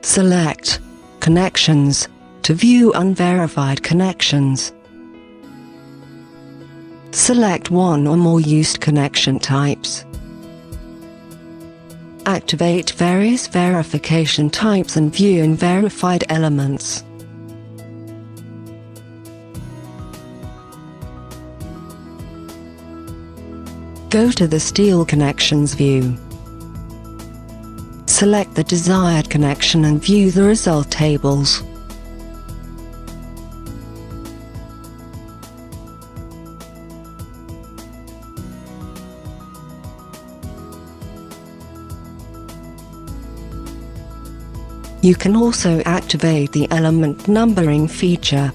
Select Connections to view unverified connections. Select one or more used connection types. Activate various verification types and view unverified elements. Go to the Steel Connections view. Select the desired connection and view the result tables. You can also activate the element numbering feature.